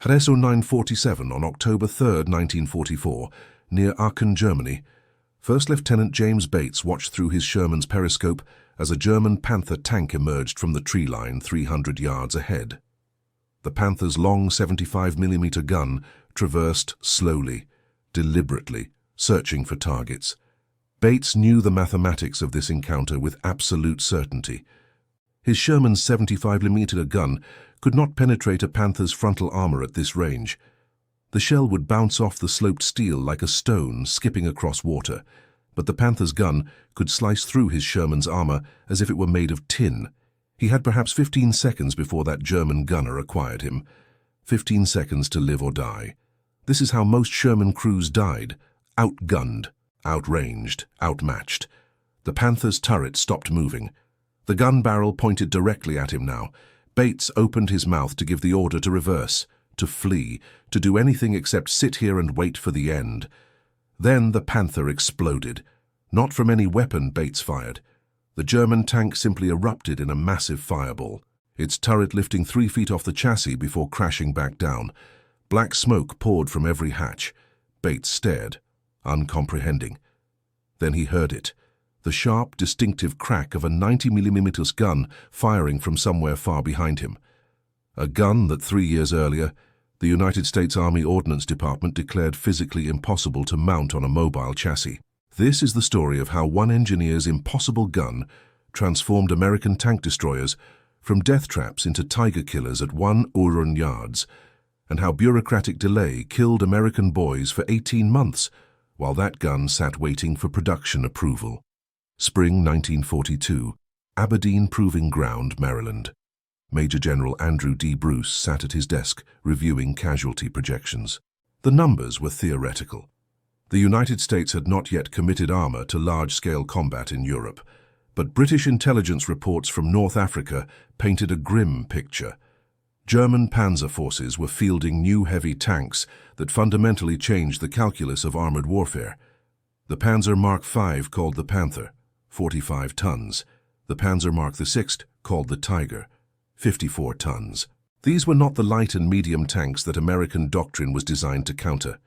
At SO 947 on October 3, 1944, near Aachen, Germany, First Lieutenant James Bates watched through his Sherman's periscope as a German Panther tank emerged from the tree line 300 yards ahead. The Panther's long 75mm gun traversed slowly, deliberately, searching for targets. Bates knew the mathematics of this encounter with absolute certainty. His Sherman's 75mm gun could not penetrate a Panther's frontal armor at this range. The shell would bounce off the sloped steel like a stone skipping across water, but the Panther's gun could slice through his Sherman's armor as if it were made of tin. He had perhaps 15 seconds before that German gunner acquired him. 15 seconds to live or die. This is how most Sherman crews died, outgunned, outranged, outmatched. The Panther's turret stopped moving. The gun barrel pointed directly at him now. Bates opened his mouth to give the order to reverse, to flee, to do anything except sit here and wait for the end. Then the Panther exploded. Not from any weapon Bates fired. The German tank simply erupted in a massive fireball, its turret lifting 3 feet off the chassis before crashing back down. Black smoke poured from every hatch. Bates stared, uncomprehending. Then he heard it, the sharp, distinctive crack of a 90mm gun firing from somewhere far behind him. A gun that 3 years earlier, the United States Army Ordnance Department declared physically impossible to mount on a mobile chassis. This is the story of how one engineer's impossible gun transformed American tank destroyers from death traps into tiger killers at 1 Uhren yards, and how bureaucratic delay killed American boys for 18 months while that gun sat waiting for production approval. Spring 1942, Aberdeen Proving Ground, Maryland. Major General Andrew D. Bruce sat at his desk reviewing casualty projections. The numbers were theoretical. The United States had not yet committed armor to large-scale combat in Europe, but British intelligence reports from North Africa painted a grim picture. German panzer forces were fielding new heavy tanks that fundamentally changed the calculus of armored warfare. The Panzer Mark V, called the Panther, 45 tons. The Panzer Mark VI, called the Tiger, 54 tons. These were not the light and medium tanks that American doctrine was designed to counter.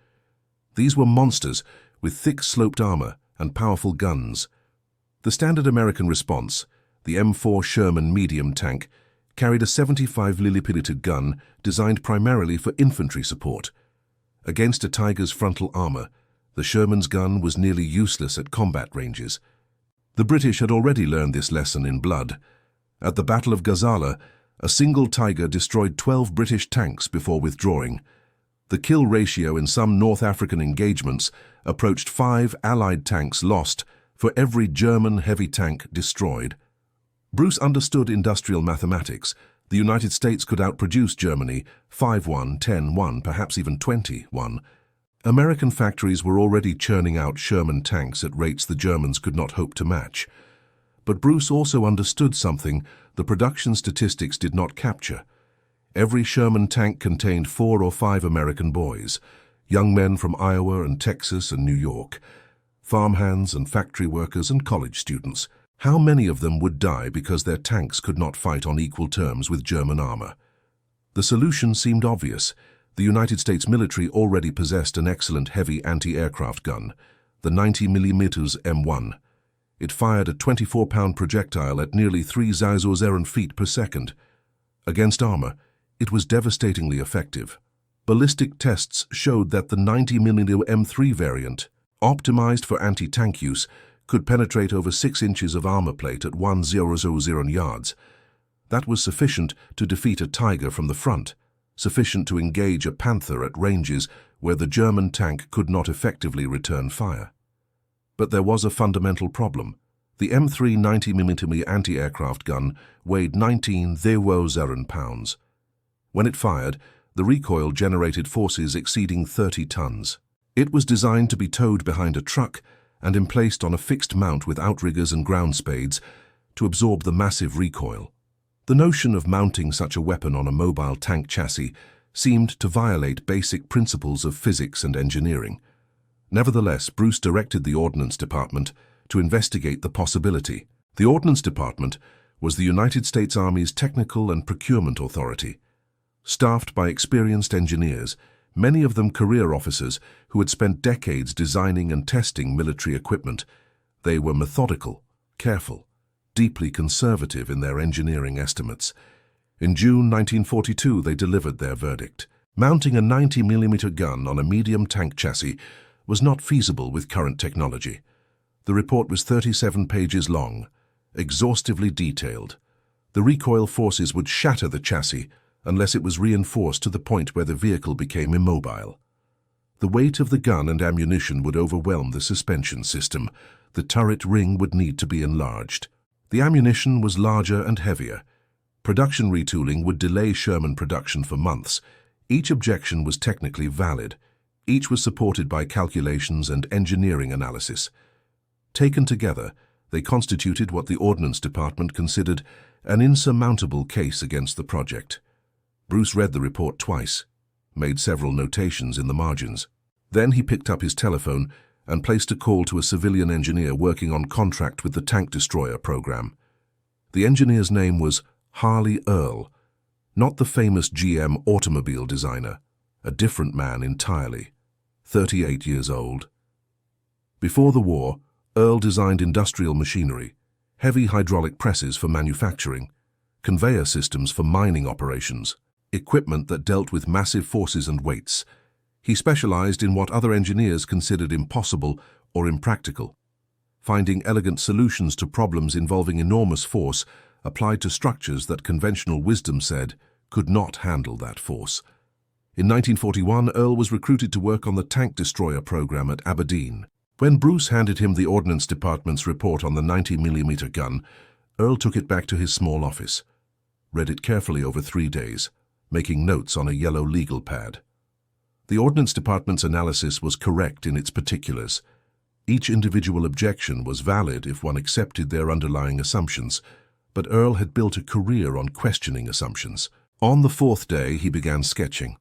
These were monsters with thick sloped armor and powerful guns. The standard American response, the M4 Sherman medium tank, carried a 75mm gun designed primarily for infantry support. Against a Tiger's frontal armor, the Sherman's gun was nearly useless at combat ranges. The British had already learned this lesson in blood. At the Battle of Gazala, a single Tiger destroyed 12 British tanks before withdrawing. The kill ratio in some North African engagements approached 5 Allied tanks lost for every German heavy tank destroyed. Bruce understood industrial mathematics. The United States could outproduce Germany 5-1, 10-1, perhaps even 20-1. American factories were already churning out Sherman tanks at rates the Germans could not hope to match. But Bruce also understood something the production statistics did not capture. Every Sherman tank contained 4 or 5 American boys, young men from Iowa and Texas and New York, farmhands and factory workers and college students. How many of them would die because their tanks could not fight on equal terms with German armor? The solution seemed obvious. The United States military already possessed an excellent heavy anti-aircraft gun, the 90mm M1. It fired a 24-pound projectile at nearly 3 Zauser feet per second. Against armor, it was devastatingly effective. Ballistic tests showed that the 90mm M3 variant, optimized for anti-tank use, could penetrate over 6 inches of armor plate at 1,000 yards. That was sufficient to defeat a Tiger from the front, sufficient to engage a Panther at ranges where the German tank could not effectively return fire. But there was a fundamental problem. The M3 90mm anti-aircraft gun weighed 19,000 pounds. When it fired, the recoil generated forces exceeding 30 tons. It was designed to be towed behind a truck and emplaced on a fixed mount with outriggers and ground spades to absorb the massive recoil. The notion of mounting such a weapon on a mobile tank chassis seemed to violate basic principles of physics and engineering. Nevertheless, Bruce directed the Ordnance Department to investigate the possibility. The Ordnance Department was the United States Army's technical and procurement authority. Staffed by experienced engineers, many of them career officers who had spent decades designing and testing military equipment, they were methodical, careful, deeply conservative in their engineering estimates. In June 1942, they delivered their verdict. Mounting a 90mm gun on a medium tank chassis was not feasible with current technology. The report was 37 pages long, exhaustively detailed. The recoil forces would shatter the chassis unless it was reinforced to the point where the vehicle became immobile. The weight of the gun and ammunition would overwhelm the suspension system. The turret ring would need to be enlarged. The ammunition was larger and heavier. Production retooling would delay Sherman production for months. Each objection was technically valid. Each was supported by calculations and engineering analysis. Taken together, they constituted what the Ordnance Department considered an insurmountable case against the project. Bruce read the report twice, made several notations in the margins. Then he picked up his telephone and placed a call to a civilian engineer working on contract with the tank destroyer program. The engineer's name was Harley Earl, not the famous GM automobile designer, a different man entirely, 38 years old. Before the war, Earl designed industrial machinery, heavy hydraulic presses for manufacturing, conveyor systems for mining operations, equipment that dealt with massive forces and weights. He specialized in what other engineers considered impossible or impractical, finding elegant solutions to problems involving enormous force applied to structures that conventional wisdom said could not handle that force. In 1941, Earl was recruited to work on the tank destroyer program at Aberdeen. When Bruce handed him the Ordnance Department's report on the 90mm gun, Earl took it back to his small office, read it carefully over 3 days, making notes on a yellow legal pad. The Ordnance Department's analysis was correct in its particulars. Each individual objection was valid if one accepted their underlying assumptions, but Earl had built a career on questioning assumptions. On the 4th day, he began sketching.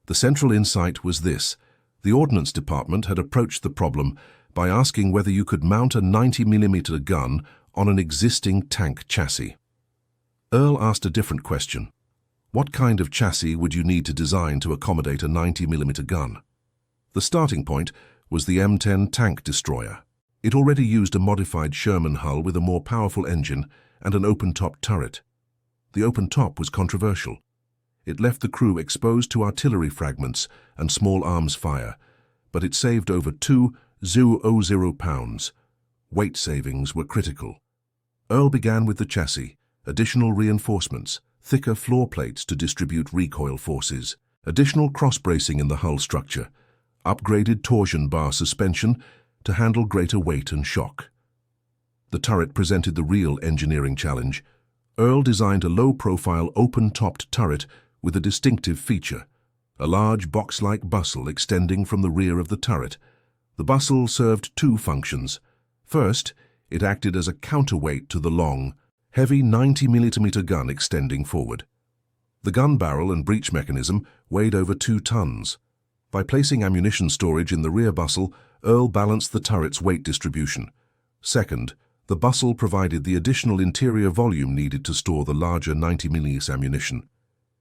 The central insight was this: the Ordnance Department had approached the problem by asking whether you could mount a 90mm gun on an existing tank chassis. Earl asked a different question. What kind of chassis would you need to design to accommodate a 90mm gun? The starting point was the M10 tank destroyer. It already used a modified Sherman hull with a more powerful engine and an open-top turret. The open top was controversial. It left the crew exposed to artillery fragments and small arms fire, but it saved over 2,000 pounds. Weight savings were critical. Earl began with the chassis, additional reinforcements, thicker floor plates to distribute recoil forces, additional cross-bracing in the hull structure, upgraded torsion bar suspension to handle greater weight and shock. The turret presented the real engineering challenge. Earl designed a low-profile, open-topped turret with a distinctive feature, a large box-like bustle extending from the rear of the turret. The bustle served 2 functions. First, it acted as a counterweight to the long, heavy 90mm gun extending forward. The gun barrel and breech mechanism weighed over 2 tons. By placing ammunition storage in the rear bustle, Earl balanced the turret's weight distribution. Second, the bustle provided the additional interior volume needed to store the larger 90mm ammunition.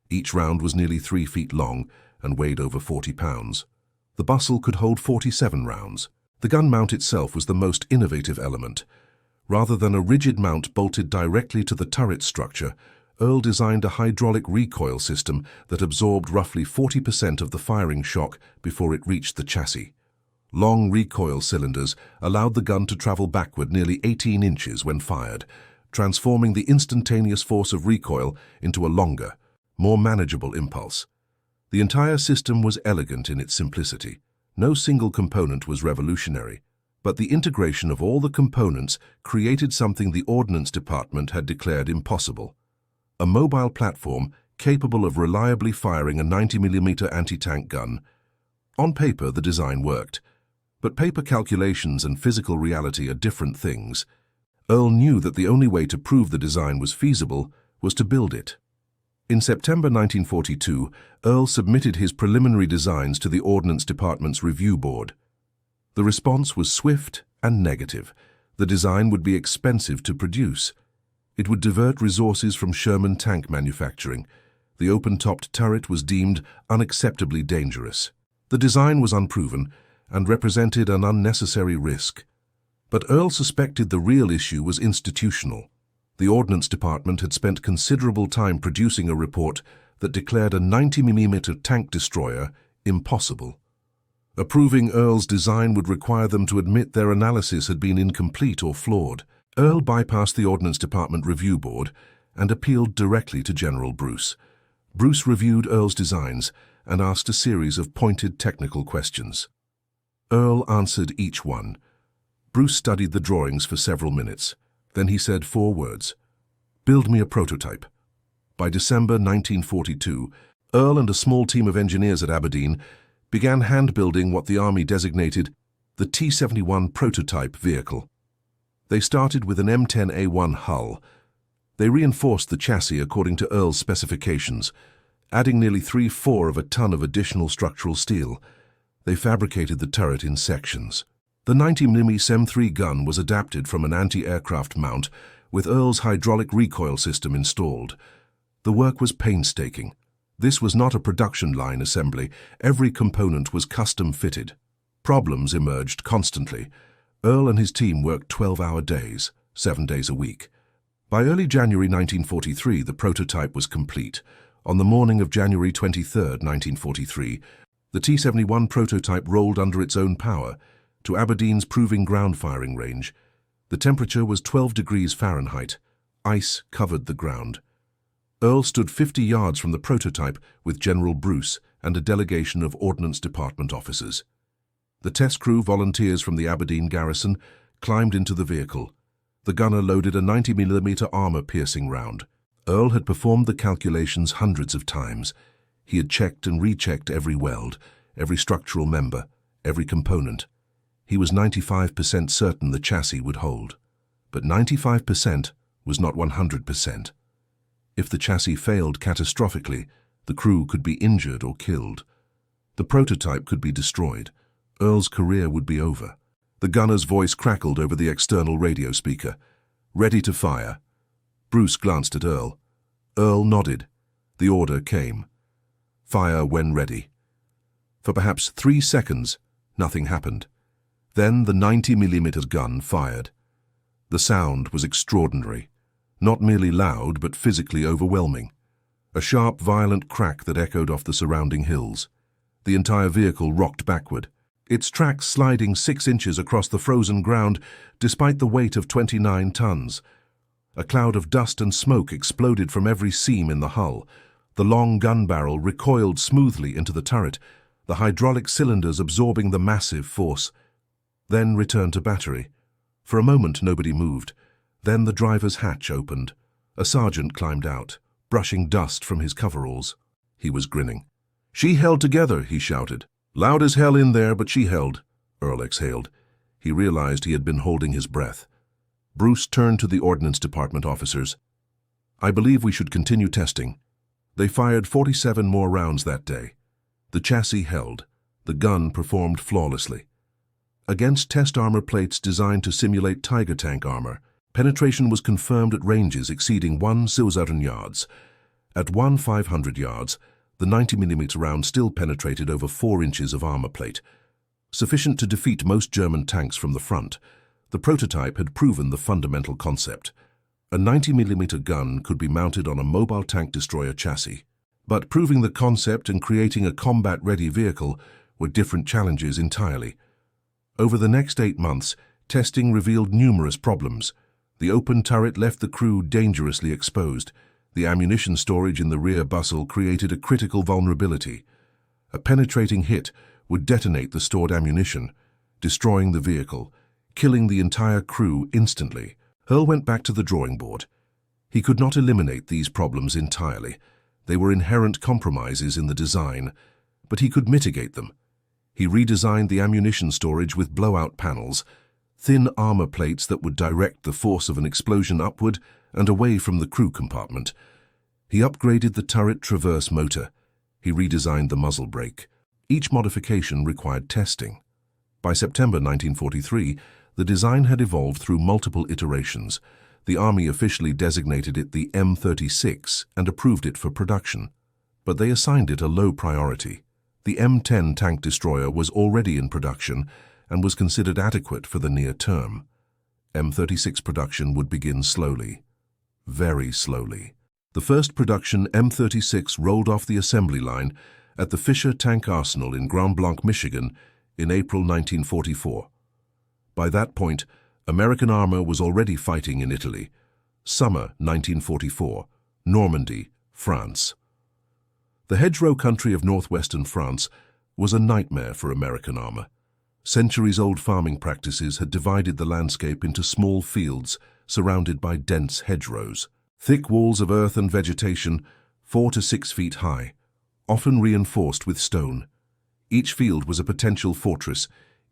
Each round was nearly 3 feet long and weighed over 40 pounds. The bustle could hold 47 rounds. The gun mount itself was the most innovative element. Rather than a rigid mount bolted directly to the turret structure, Earl designed a hydraulic recoil system that absorbed roughly 40% of the firing shock before it reached the chassis. Long recoil cylinders allowed the gun to travel backward nearly 18 inches when fired, transforming the instantaneous force of recoil into a longer, more manageable impulse. The entire system was elegant in its simplicity. No single component was revolutionary, but the integration of all the components created something the Ordnance Department had declared impossible: a mobile platform capable of reliably firing a 90mm anti-tank gun. On paper, the design worked, but paper calculations and physical reality are different things. Earl knew that the only way to prove the design was feasible was to build it. In September 1942, Earl submitted his preliminary designs to the Ordnance Department's review board. The response was swift and negative. The design would be expensive to produce. It would divert resources from Sherman tank manufacturing. The open-topped turret was deemed unacceptably dangerous. The design was unproven and represented an unnecessary risk. But Earl suspected the real issue was institutional. The Ordnance Department had spent considerable time producing a report that declared a 90mm tank destroyer impossible. Approving Earl's design would require them to admit their analysis had been incomplete or flawed. Earl bypassed the Ordnance Department Review Board and appealed directly to General Bruce. Bruce reviewed Earl's designs and asked a series of pointed technical questions. Earl answered each one. Bruce studied the drawings for several minutes. Then he said 4 words: "Build me a prototype." By December 1942, Earl and a small team of engineers at Aberdeen began hand-building what the Army designated the T-71 prototype vehicle. They started with an M10A1 hull. They reinforced the chassis according to Earl's specifications, adding nearly 3/4 of a ton of additional structural steel. They fabricated the turret in sections. The 90mm M3 gun was adapted from an anti-aircraft mount with Earl's hydraulic recoil system installed. The work was painstaking. This was not a production line assembly. Every component was custom-fitted. Problems emerged constantly. Earl and his team worked 12-hour days, 7 days a week. By early January 1943, the prototype was complete. On the morning of January 23, 1943, the T-71 prototype rolled under its own power to Aberdeen's proving ground firing range. The temperature was 12 degrees Fahrenheit. Ice covered the ground. Earl stood 50 yards from the prototype with General Bruce and a delegation of Ordnance Department officers. The test crew, volunteers from the Aberdeen garrison, climbed into the vehicle. The gunner loaded a 90mm armor-piercing round. Earl had performed the calculations hundreds of times. He had checked and rechecked every weld, every structural member, every component. He was 95% certain the chassis would hold. But 95% was not 100%. If the chassis failed catastrophically, the crew could be injured or killed. The prototype could be destroyed. Earl's career would be over. The gunner's voice crackled over the external radio speaker. "Ready to fire." Bruce glanced at Earl. Earl nodded. The order came. "Fire when ready." For perhaps 3 seconds, nothing happened. Then the 90mm gun fired. The sound was extraordinary. Not merely loud, but physically overwhelming. A sharp, violent crack that echoed off the surrounding hills. The entire vehicle rocked backward, its tracks sliding 6 inches across the frozen ground despite the weight of 29 tons. A cloud of dust and smoke exploded from every seam in the hull. The long gun barrel recoiled smoothly into the turret, the hydraulic cylinders absorbing the massive force. Then returned to battery. For a moment nobody moved. Then the driver's hatch opened. A sergeant climbed out, brushing dust from his coveralls. He was grinning. "She held together," he shouted. "Loud as hell in there, but she held." Earl exhaled. He realized he had been holding his breath. Bruce turned to the Ordnance Department officers. "I believe we should continue testing." They fired 47 more rounds that day. The chassis held. The gun performed flawlessly. Against test armor plates designed to simulate Tiger tank armor, penetration was confirmed at ranges exceeding 1,000 yards. At 1,500 yards, the 90mm round still penetrated over 4 inches of armor plate. Sufficient to defeat most German tanks from the front, the prototype had proven the fundamental concept. A 90mm gun could be mounted on a mobile tank destroyer chassis. But proving the concept and creating a combat-ready vehicle were different challenges entirely. Over the next 8 months, testing revealed numerous problems. The open turret left the crew dangerously exposed. The ammunition storage in the rear bustle created a critical vulnerability. A penetrating hit would detonate the stored ammunition, destroying the vehicle, killing the entire crew instantly. Earl went back to the drawing board. He could not eliminate these problems entirely. They were inherent compromises in the design, but he could mitigate them. He redesigned the ammunition storage with blowout panels, thin armor plates that would direct the force of an explosion upward and away from the crew compartment. He upgraded the turret traverse motor. He redesigned the muzzle brake. Each modification required testing. By September 1943, the design had evolved through multiple iterations. The Army officially designated it the M36 and approved it for production. but they assigned it a low priority. The M10 tank destroyer was already in production and was considered adequate for the near term. M36 production would begin slowly, very slowly. The first production M36 rolled off the assembly line at the Fisher Tank Arsenal in Grand Blanc, Michigan in April 1944. By that point, American armor was already fighting in Italy. Summer 1944, Normandy, France. The hedgerow country of northwestern France was a nightmare for American armor. Centuries-old farming practices had divided the landscape into small fields surrounded by dense hedgerows. Thick walls of earth and vegetation, 4 to 6 feet high, often reinforced with stone. Each field was a potential fortress.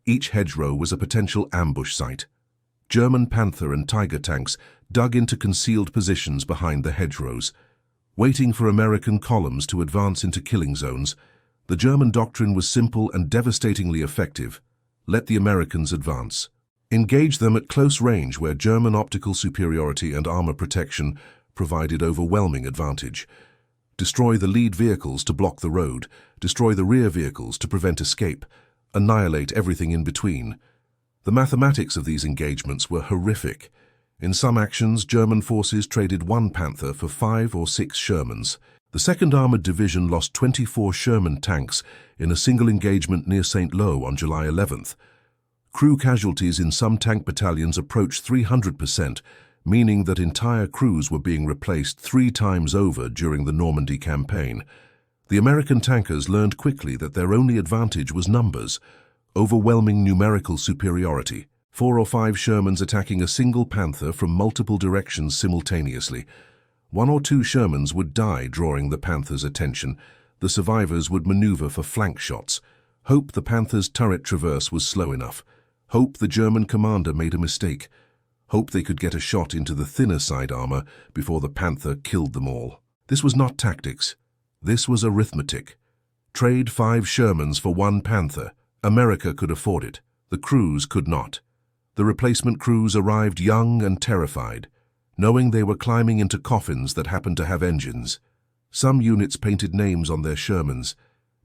Each hedgerow was a potential ambush site. German Panther and Tiger tanks dug into concealed positions behind the hedgerows. Waiting for American columns to advance into killing zones, the German doctrine was simple and devastatingly effective. Let the Americans advance. Engage them at close range where German optical superiority and armor protection provided overwhelming advantage. Destroy the lead vehicles to block the road, destroy the rear vehicles to prevent escape, annihilate everything in between. The mathematics of these engagements were horrific. In some actions, German forces traded 1 Panther for 5 or 6 Shermans. The 2nd Armored Division lost 24 Sherman tanks in a single engagement near St. Lo on July 11th. Crew casualties in some tank battalions approached 300%, meaning that entire crews were being replaced 3 times over during the Normandy campaign. The American tankers learned quickly that their only advantage was numbers, overwhelming numerical superiority. 4 or 5 Shermans attacking a single Panther from multiple directions simultaneously. 1 or 2 Shermans would die drawing the Panther's attention. The survivors would maneuver for flank shots. Hope the Panther's turret traverse was slow enough. Hope the German commander made a mistake. Hope they could get a shot into the thinner side armor before the Panther killed them all. This was not tactics. This was arithmetic. Trade 5 Shermans for 1 Panther. America could afford it. The crews could not. The replacement crews arrived young and terrified, knowing they were climbing into coffins that happened to have engines. Some units painted names on their Shermans,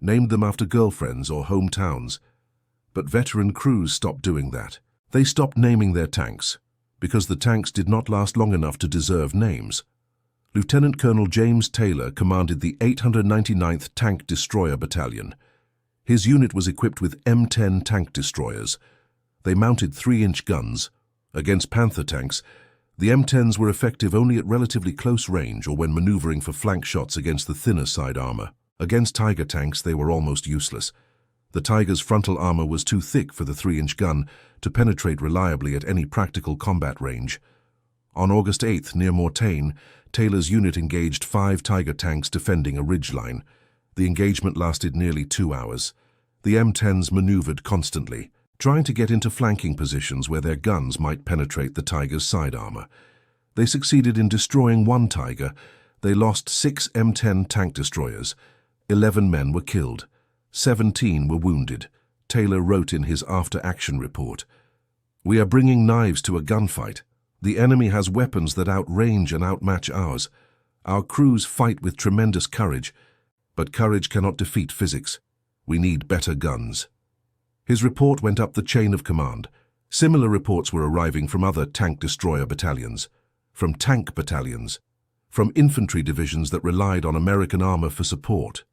named them after girlfriends or hometowns. But veteran crews stopped doing that. They stopped naming their tanks, because the tanks did not last long enough to deserve names. Lieutenant Colonel James Taylor commanded the 899th Tank Destroyer Battalion. His unit was equipped with M10 tank destroyers. They mounted 3-inch guns. Against Panther tanks, the M10s were effective only at relatively close range or when maneuvering for flank shots against the thinner side armor. Against Tiger tanks, they were almost useless. The Tiger's frontal armor was too thick for the 3-inch gun to penetrate reliably at any practical combat range. On August 8th, near Mortagne, Taylor's unit engaged 5 Tiger tanks defending a ridgeline. The engagement lasted nearly 2 hours. The M10s maneuvered constantly, trying to get into flanking positions where their guns might penetrate the Tiger's side armor. They succeeded in destroying 1 Tiger. They lost 6 M10 tank destroyers. 11 men were killed. 17 were wounded. Taylor wrote in his after-action report, "We are bringing knives to a gunfight. The enemy has weapons that outrange and outmatch ours. Our crews fight with tremendous courage, but courage cannot defeat physics. We need better guns." His report went up the chain of command. Similar reports were arriving from other tank destroyer battalions, from tank battalions, from infantry divisions that relied on American armor for support.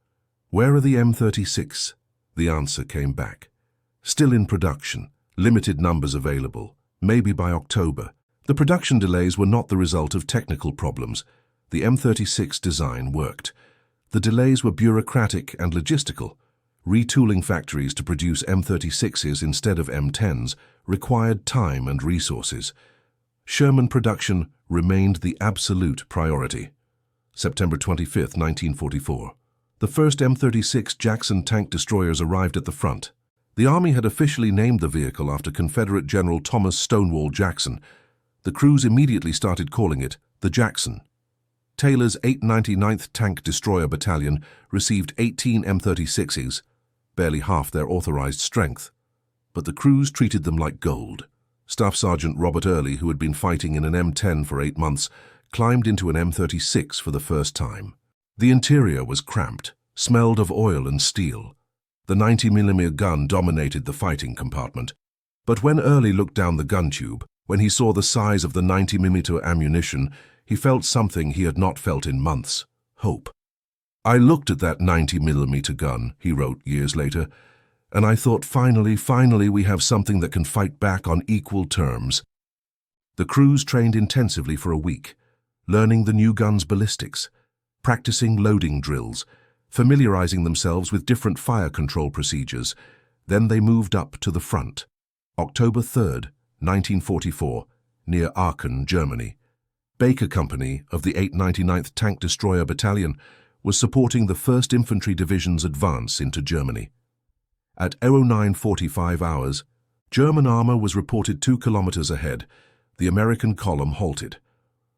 Where are the M36? The answer came back. Still in production, limited numbers available, maybe by October. The production delays were not the result of technical problems. The M36 design worked. The delays were bureaucratic and logistical. Retooling factories to produce M36s instead of M10s required time and resources. Sherman production remained the absolute priority. September 25, 1944. The first M36 Jackson tank destroyers arrived at the front. The Army had officially named the vehicle after Confederate General Thomas Stonewall Jackson. The crews immediately started calling it the Jackson. Taylor's 899th Tank Destroyer Battalion received 18 M36s, barely half their authorized strength. But the crews treated them like gold. Staff Sergeant Robert Early, who had been fighting in an M10 for 8 months, climbed into an M36 for the first time. The interior was cramped, smelled of oil and steel. The 90mm gun dominated the fighting compartment. But when Early looked down the gun tube, when he saw the size of the 90mm ammunition, he felt something he had not felt in months: hope. "I looked at that 90mm gun," he wrote years later, "and I thought, finally we have something that can fight back on equal terms." The crews trained intensively for a week, learning the new gun's ballistics, practicing loading drills, familiarizing themselves with different fire control procedures. Then they moved up to the front. October 3rd, 1944, near Aachen, Germany. Baker Company of the 899th Tank Destroyer Battalion was supporting the 1st Infantry Division's advance into Germany. At 09:45 hours, German armor was reported 2 kilometers ahead. The American column halted.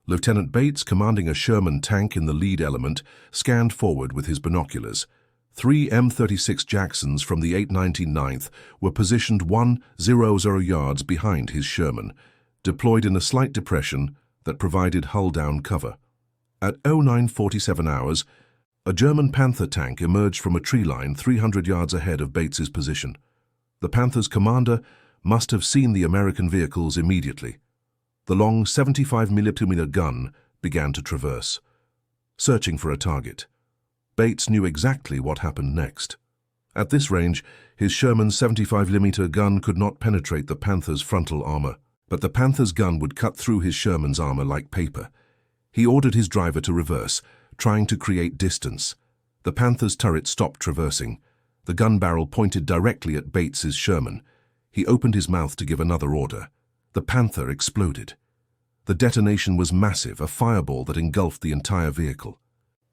Lieutenant Bates, commanding a Sherman tank in the lead element, scanned forward with his binoculars. 3 M36 Jacksons from the 899th were positioned 100 yards behind his Sherman, deployed in a slight depression that provided hull-down cover. At 09:47 hours, a German Panther tank emerged from a tree line 300 yards ahead of Bates's position. The Panther's commander must have seen the American vehicles immediately. The long 75mm gun began to traverse, searching for a target. Bates knew exactly what happened next. At this range, his Sherman's 75mm gun could not penetrate the Panther's frontal armor, but the Panther's gun would cut through his Sherman's armor like paper. He ordered his driver to reverse, trying to create distance. The Panther's turret stopped traversing. The gun barrel pointed directly at Bates's Sherman. He opened his mouth to give another order. The Panther exploded. The detonation was massive, a fireball that engulfed the entire vehicle.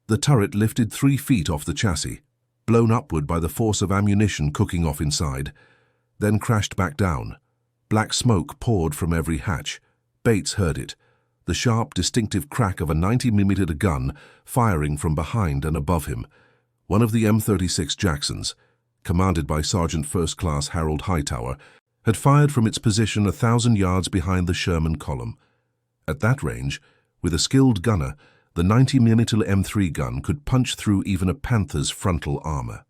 The turret lifted 3 feet off the chassis, blown upward by the force of ammunition cooking off inside, then crashed back down. Black smoke poured from every hatch. Bates heard it, the sharp, distinctive crack of a 90mm gun firing from behind and above him. One of the M36 Jacksons, commanded by Sergeant First Class Harold Hightower, had fired from its position 1,000 yards behind the Sherman column. At that range, with a skilled gunner, the 90mm M3 gun could punch through even a Panther's frontal armor.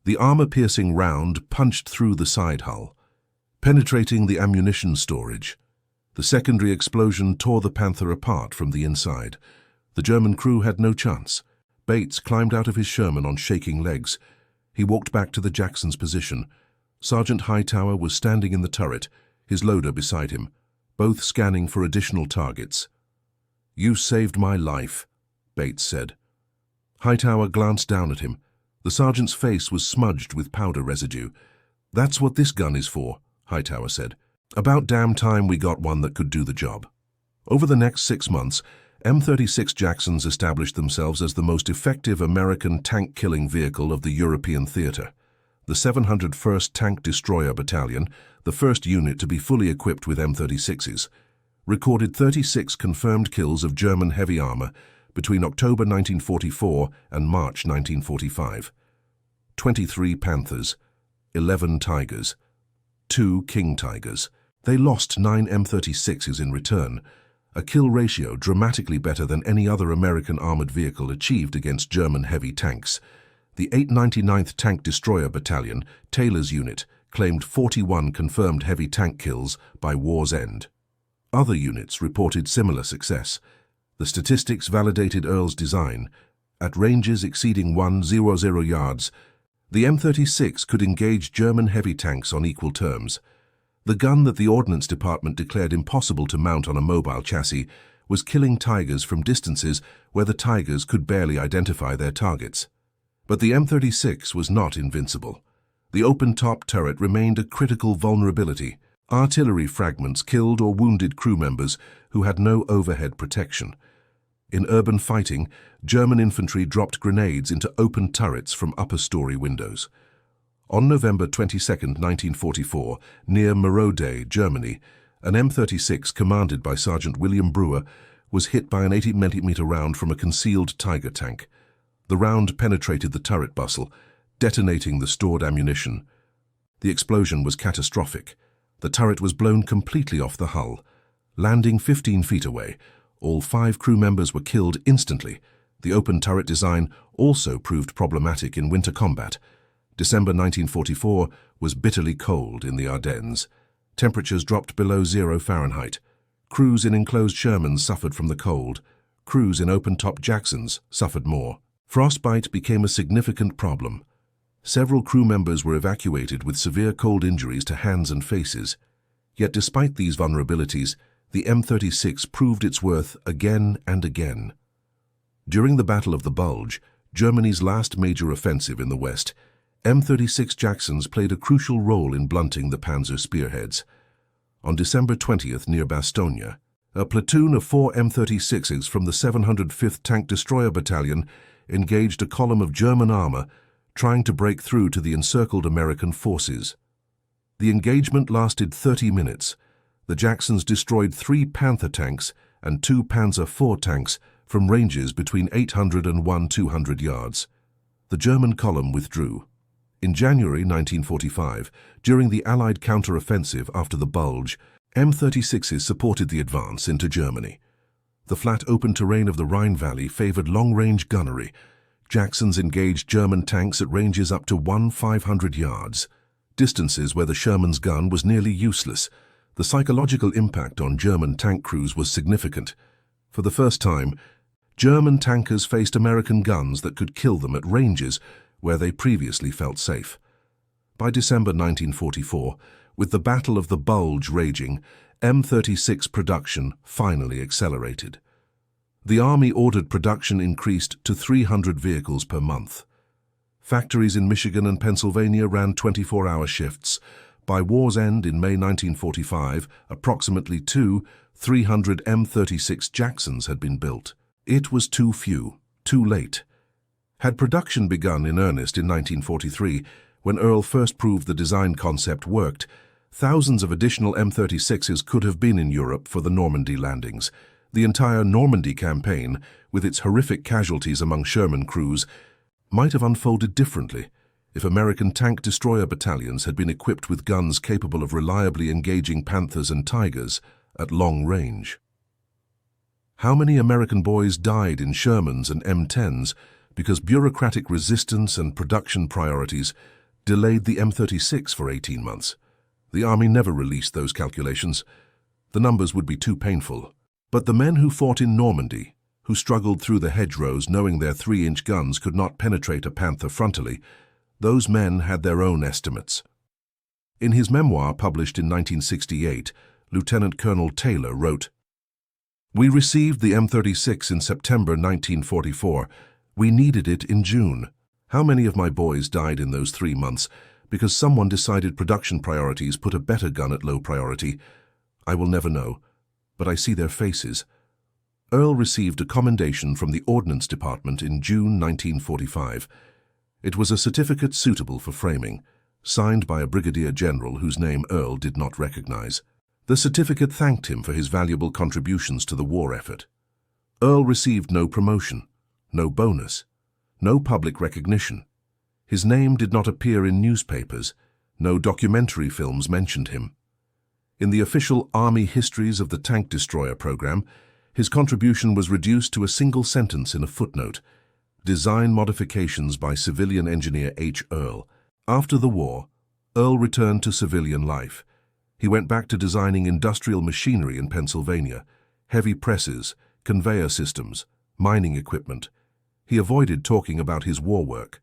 The armor-piercing round punched through the side hull, penetrating the ammunition storage. The secondary explosion tore the Panther apart from the inside. The German crew had no chance. Bates climbed out of his Sherman on shaking legs. He walked back to the Jackson's position. Sergeant Hightower was standing in the turret, his loader beside him, both scanning for additional targets. "You saved my life," Bates said. Hightower glanced down at him. The sergeant's face was smudged with powder residue. "That's what this gun is for," Hightower said. "About damn time we got one that could do the job." Over the next 6 months, M36 Jacksons established themselves as the most effective American tank-killing vehicle of the European theater. The 701st Tank Destroyer Battalion, the first unit to be fully equipped with M36s, recorded 36 confirmed kills of German heavy armor between October 1944 and March 1945. 23 Panthers, 11 Tigers, 2 King Tigers. They lost 9 M36s in return, a kill ratio dramatically better than any other American armored vehicle achieved against German heavy tanks. The 899th Tank Destroyer Battalion, Taylor's unit, claimed 41 confirmed heavy tank kills by war's end. Other units reported similar success. The statistics validated Earl's design. At ranges exceeding 100 yards, the M36 could engage German heavy tanks on equal terms. The gun that the Ordnance Department declared impossible to mount on a mobile chassis was killing Tigers from distances where the Tigers could barely identify their targets. But the M36 was not invincible. The open-top turret remained a critical vulnerability. Artillery fragments killed or wounded crew members who had no overhead protection. In urban fighting, German infantry dropped grenades into open turrets from upper-story windows. On November 22, 1944, near Marode, Germany, an M36 commanded by Sergeant William Brewer was hit by an 80mm round from a concealed Tiger tank. The round penetrated the turret bustle, detonating the stored ammunition. The explosion was catastrophic. The turret was blown completely off the hull. Landing 15 feet away, all 5 crew members were killed instantly. The open turret design also proved problematic in winter combat. December 1944 was bitterly cold in the Ardennes. Temperatures dropped below 0 Fahrenheit. Crews in enclosed Shermans suffered from the cold. Crews in open-top Jacksons suffered more. Frostbite became a significant problem. Several crew members were evacuated with severe cold injuries to hands and faces. Yet despite these vulnerabilities, the M36 proved its worth again and again. During the Battle of the Bulge, Germany's last major offensive in the West, M36 Jacksons played a crucial role in blunting the Panzer spearheads. On December 20th near Bastogne, a platoon of 4 M36s from the 705th Tank Destroyer Battalion engaged a column of German armor trying to break through to the encircled American forces. The engagement lasted 30 minutes. The Jacksons destroyed 3 Panther tanks and 2 Panzer IV tanks from ranges between 800 and 200 yards. The German column withdrew. In January 1945, during the Allied counter-offensive after the Bulge, M36s supported the advance into Germany. The flat open terrain of the Rhine Valley favored long-range gunnery. Jacksons engaged German tanks at ranges up to 500 yards, distances where the Sherman's gun was nearly useless. The psychological impact on German tank crews was significant. For the first time, German tankers faced American guns that could kill them at ranges where they previously felt safe. By December 1944, with the Battle of the Bulge raging, M36 production finally accelerated. The Army ordered production increased to 300 vehicles per month. Factories in Michigan and Pennsylvania ran 24-hour shifts. By war's end in May 1945, approximately 300 M36 Jacksons had been built. It was too few, too late. Had production begun in earnest in 1943, when Earl first proved the design concept worked, thousands of additional M36s could have been in Europe for the Normandy landings. The entire Normandy campaign, with its horrific casualties among Sherman crews, might have unfolded differently if American tank destroyer battalions had been equipped with guns capable of reliably engaging Panthers and Tigers at long range. How many American boys died in Shermans and M10s because bureaucratic resistance and production priorities delayed the M36 for 18 months? The Army never released those calculations. The numbers would be too painful. But the men who fought in Normandy, who struggled through the hedgerows knowing their 3-inch guns could not penetrate a Panther frontally, those men had their own estimates. In his memoir published in 1968, Lieutenant Colonel Taylor wrote, "We received the M36 in September 1944. We needed it in June. How many of my boys died in those 3 months because someone decided production priorities put a better gun at low priority? I will never know, but I see their faces." Earl received a commendation from the Ordnance Department in June 1945. It was a certificate suitable for framing, signed by a brigadier general whose name Earl did not recognize. The certificate thanked him for his valuable contributions to the war effort. Earl received no promotion, no bonus, no public recognition. His name did not appear in newspapers. No documentary films mentioned him. In the official Army histories of the tank destroyer program, his contribution was reduced to a single sentence in a footnote: "Design modifications by civilian engineer H. Earl." After the war, Earl returned to civilian life. He went back to designing industrial machinery in Pennsylvania, heavy presses, conveyor systems, mining equipment. He avoided talking about his war work.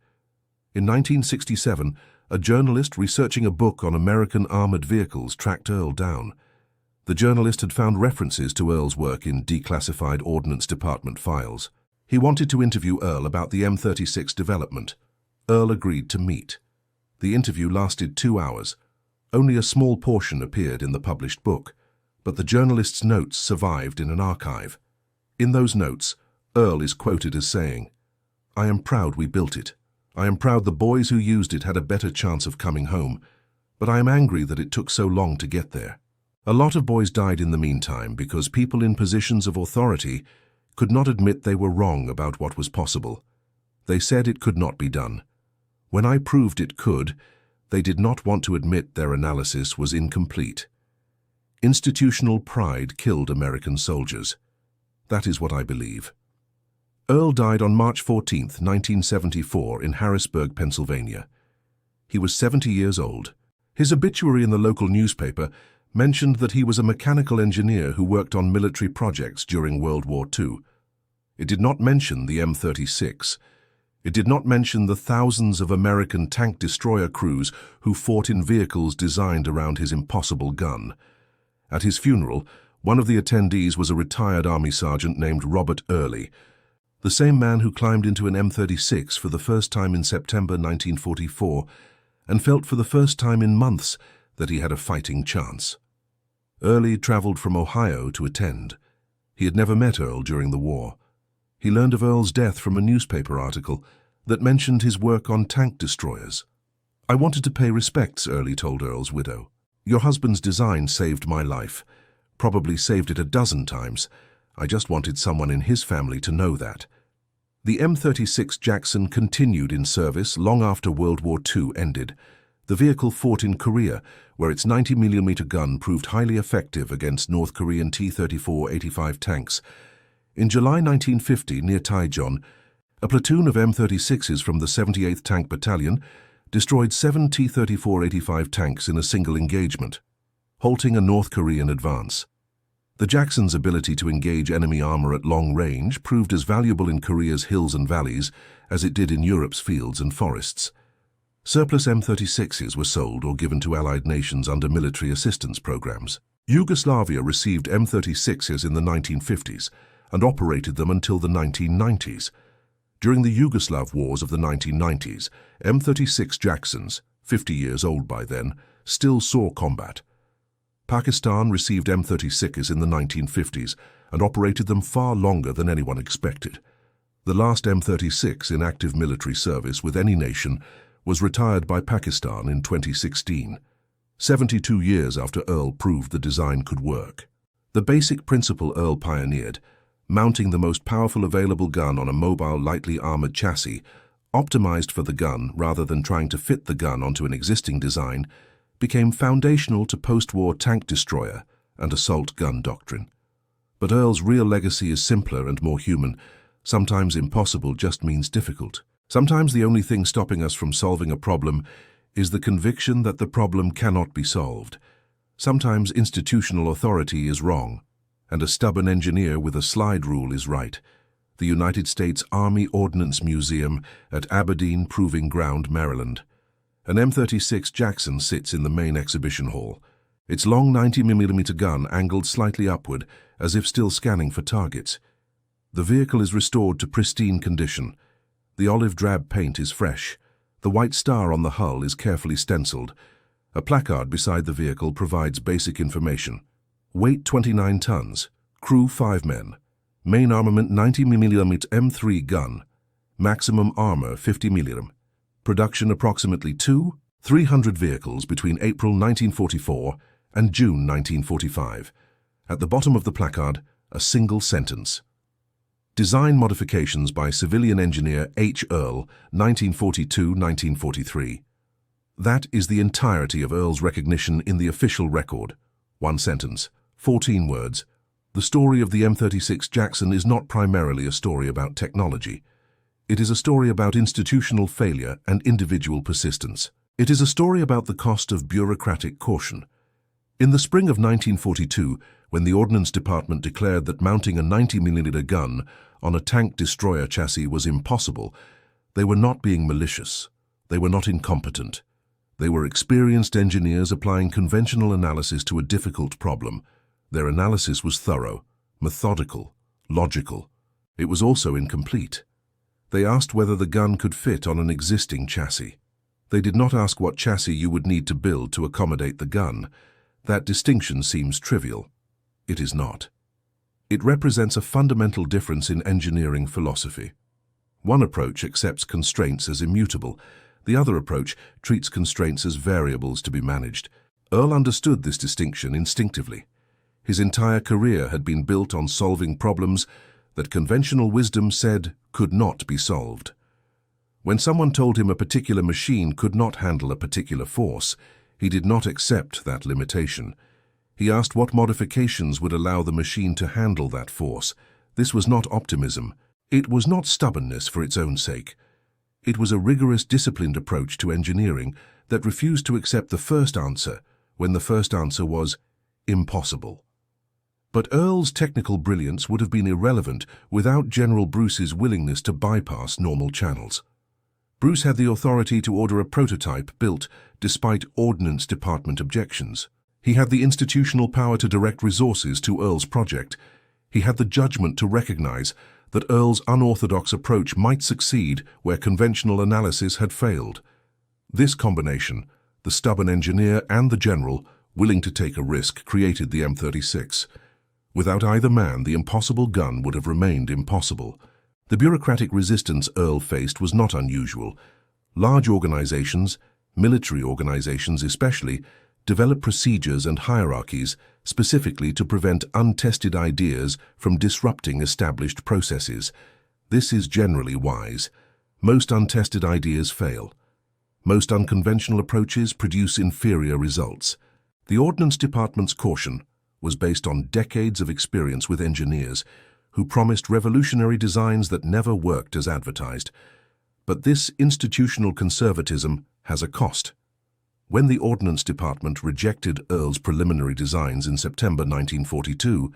In 1967, a journalist researching a book on American armored vehicles tracked Earl down. The journalist had found references to Earl's work in declassified Ordnance Department files. He wanted to interview Earl about the M36 development. Earl agreed to meet. The interview lasted 2 hours. Only a small portion appeared in the published book, but the journalist's notes survived in an archive. In those notes, Earl is quoted as saying, "I am proud we built it. I am proud the boys who used it had a better chance of coming home, but I am angry that it took so long to get there." A lot of boys died in the meantime because people in positions of authority could not admit they were wrong about what was possible. They said it could not be done. When I proved it could, they did not want to admit their analysis was incomplete. Institutional pride killed American soldiers. That is what I believe. Earl died on March 14, 1974, in Harrisburg, Pennsylvania. He was 70 years old. His obituary in the local newspaper mentioned that he was a mechanical engineer who worked on military projects during World War II. It did not mention the M36. It did not mention the thousands of American tank destroyer crews who fought in vehicles designed around his impossible gun. At his funeral, one of the attendees was a retired Army sergeant named Robert Earl, the same man who climbed into an M36 for the first time in September 1944 and felt for the first time in months that he had a fighting chance. Earl traveled from Ohio to attend. He had never met Earl during the war. He learned of Earl's death from a newspaper article that mentioned his work on tank destroyers. "I wanted to pay respects," Earl told Earl's widow. "Your husband's design saved my life. Probably saved it a dozen times. I just wanted someone in his family to know that." The M36 Jackson continued in service long after World War II ended. The vehicle fought in Korea, where its 90mm gun proved highly effective against North Korean T-34-85 tanks. In July 1950, near Taijeon, a platoon of M36s from the 78th Tank Battalion destroyed 7 T-34-85 tanks in a single engagement, halting a North Korean advance. The Jackson's ability to engage enemy armor at long range proved as valuable in Korea's hills and valleys as it did in Europe's fields and forests. Surplus M36s were sold or given to Allied nations under military assistance programs. Yugoslavia received M36s in the 1950s and operated them until the 1990s. During the Yugoslav wars of the 1990s, M36 Jacksons, 50 years old by then, still saw combat. Pakistan received M36s in the 1950s and operated them far longer than anyone expected. The last M36 in active military service with any nation was retired by Pakistan in 2016, 72 years after Earl proved the design could work. The basic principle Earl pioneered, mounting the most powerful available gun on a mobile, lightly armored chassis, optimized for the gun rather than trying to fit the gun onto an existing design, became foundational to post-war tank destroyer and assault gun doctrine. But Earl's real legacy is simpler and more human. Sometimes impossible just means difficult. Sometimes the only thing stopping us from solving a problem is the conviction that the problem cannot be solved. Sometimes institutional authority is wrong, and a stubborn engineer with a slide rule is right. The United States Army Ordnance Museum at Aberdeen Proving Ground, Maryland. An M36 Jackson sits in the main exhibition hall. Its long 90mm gun angled slightly upward, as if still scanning for targets. The vehicle is restored to pristine condition. The olive drab paint is fresh. The white star on the hull is carefully stenciled. A placard beside the vehicle provides basic information. Weight 29 tons. Crew 5 men. Main armament 90mm M3 gun. Maximum armor 50mm. Production approximately 300 vehicles between April 1944 and June 1945. At the bottom of the placard, a single sentence. Design modifications by civilian engineer H. Earl, 1942-1943. That is the entirety of Earl's recognition in the official record. One sentence, 14 words. The story of the M36 Jackson is not primarily a story about technology. It is a story about institutional failure and individual persistence. It is a story about the cost of bureaucratic caution. In the spring of 1942, when the Ordnance Department declared that mounting a 90mm gun on a tank destroyer chassis was impossible, they were not being malicious. They were not incompetent. They were experienced engineers applying conventional analysis to a difficult problem. Their analysis was thorough, methodical, logical. It was also incomplete. They asked whether the gun could fit on an existing chassis. They did not ask what chassis you would need to build to accommodate the gun. That distinction seems trivial. It is not. It represents a fundamental difference in engineering philosophy. One approach accepts constraints as immutable. The other approach treats constraints as variables to be managed. Earl understood this distinction instinctively. His entire career had been built on solving problems that conventional wisdom said could not be solved. When someone told him a particular machine could not handle a particular force, he did not accept that limitation. He asked what modifications would allow the machine to handle that force. This was not optimism. It was not stubbornness for its own sake. It was a rigorous, disciplined approach to engineering that refused to accept the first answer when the first answer was impossible. But Earl's technical brilliance would have been irrelevant without General Bruce's willingness to bypass normal channels. Bruce had the authority to order a prototype built despite Ordnance Department objections. He had the institutional power to direct resources to Earl's project. He had the judgment to recognize that Earl's unorthodox approach might succeed where conventional analysis had failed. This combination, the stubborn engineer and the general, willing to take a risk, created the M36. Without either man, the impossible gun would have remained impossible. The bureaucratic resistance Earl faced was not unusual. Large organizations, military organizations especially, develop procedures and hierarchies specifically to prevent untested ideas from disrupting established processes. This is generally wise. Most untested ideas fail. Most unconventional approaches produce inferior results. The Ordnance Department's caution was based on decades of experience with engineers who promised revolutionary designs that never worked as advertised. But this institutional conservatism has a cost. When the Ordnance Department rejected Earl's preliminary designs in September 1942,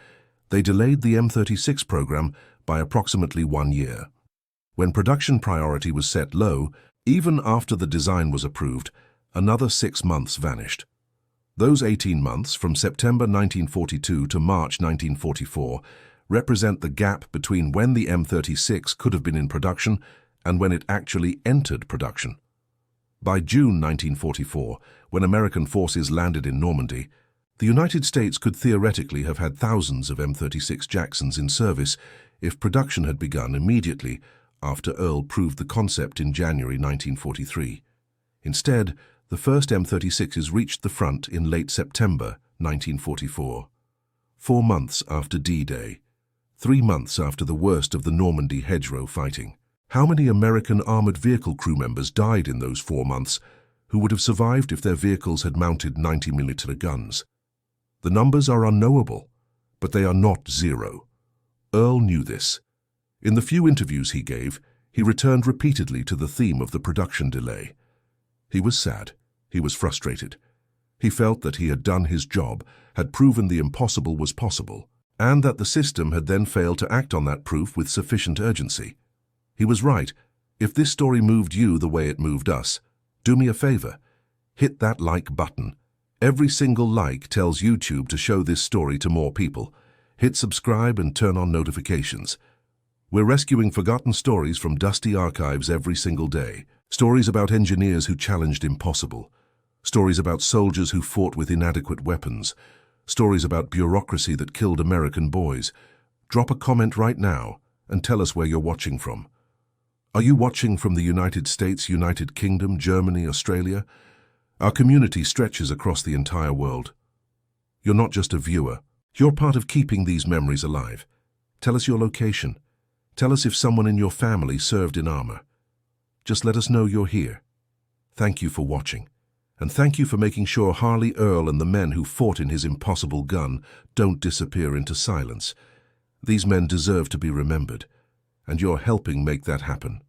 they delayed the M36 program by approximately 1 year. When production priority was set low, even after the design was approved, another 6 months vanished. Those 18 months, from September 1942 to March 1944, represent the gap between when the M36 could have been in production and when it actually entered production. By June 1944, when American forces landed in Normandy, the United States could theoretically have had thousands of M36 Jacksons in service if production had begun immediately after Earl proved the concept in January 1943. Instead, the first M36s reached the front in late September 1944. 4 months after D-Day. 3 months after the worst of the Normandy hedgerow fighting. How many American armored vehicle crew members died in those 4 months who would have survived if their vehicles had mounted 90mm guns? The numbers are unknowable, but they are not zero. Earl knew this. In the few interviews he gave, he returned repeatedly to the theme of the production delay. He was sad. He was frustrated. He felt that he had done his job, had proven the impossible was possible, and that the system had then failed to act on that proof with sufficient urgency. He was right. If this story moved you the way it moved us, do me a favor. Hit that like button. Every single like tells YouTube to show this story to more people. Hit subscribe and turn on notifications. We're rescuing forgotten stories from dusty archives every single day. Stories about engineers who challenged impossible. Stories about soldiers who fought with inadequate weapons. Stories about bureaucracy that killed American boys. Drop a comment right now and tell us where you're watching from. Are you watching from the United States, United Kingdom, Germany, Australia? Our community stretches across the entire world. You're not just a viewer. You're part of keeping these memories alive. Tell us your location. Tell us if someone in your family served in armor. Just let us know you're here. Thank you for watching. And thank you for making sure Harley Earl and the men who fought in his impossible gun don't disappear into silence. These men deserve to be remembered, and you're helping make that happen.